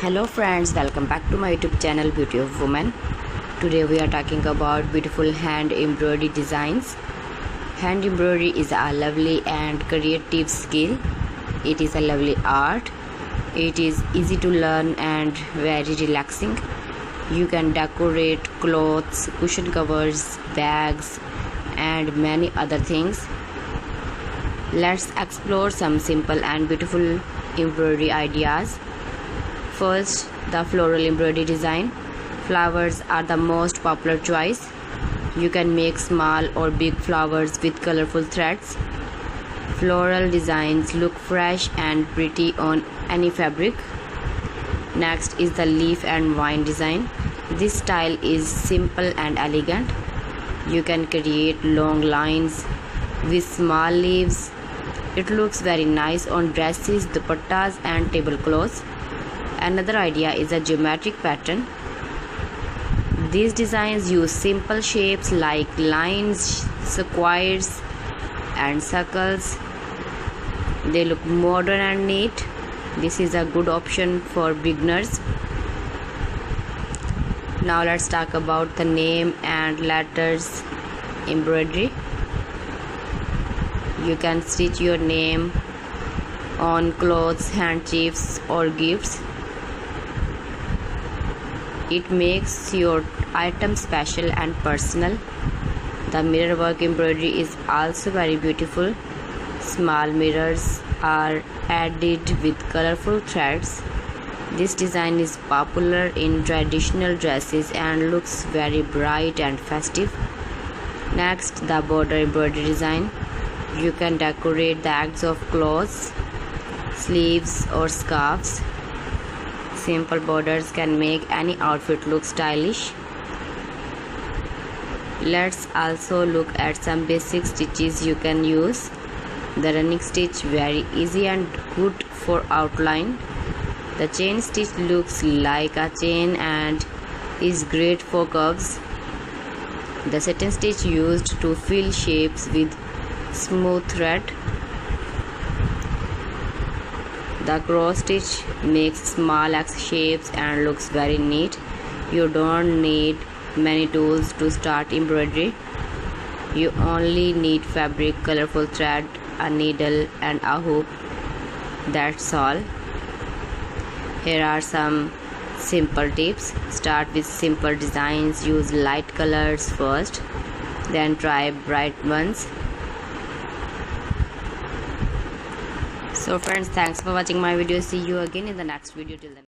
Hello friends, welcome back to my YouTube channel Beauty of Woman. Today we are talking about beautiful hand embroidery designs. Hand embroidery is a lovely and creative skill. It is a lovely art. It is easy to learn and very relaxing. You can decorate clothes, cushion covers, bags and many other things. Let's explore some simple and beautiful embroidery ideas. First, the floral embroidery design. Flowers are the most popular choice. You can make small or big flowers with colorful threads. Floral designs look fresh and pretty on any fabric. Next is the leaf and vine design. This style is simple and elegant. You can create long lines with small leaves. It looks very nice on dresses, dupattas and tablecloths. Another idea is a geometric pattern. These designs use simple shapes like lines, squares and circles. They look modern and neat. This is a good option for beginners. Now let's talk about the name and letters embroidery. You can stitch your name on clothes, handkerchiefs or gifts. It makes your item special and personal. The mirror work embroidery is also very beautiful. Small mirrors are added with colorful threads. This design is popular in traditional dresses and looks very bright and festive. Next, the border embroidery design. You can decorate the edges of clothes, sleeves or scarves. Simple borders can make any outfit look stylish. Let's also look at some basic stitches you can use. The running stitch, very easy and good for outline. The chain stitch looks like a chain and is great for curves. The satin stitch used to fill shapes with smooth thread. The cross stitch makes small X shapes and looks very neat. You don't need many tools to start embroidery. You only need fabric, colorful thread, a needle and a hook. That's all. Here are some simple tips. Start with simple designs. Use light colors first, then try bright ones. So friends, thanks for watching my video. See you again in the next video. Till then.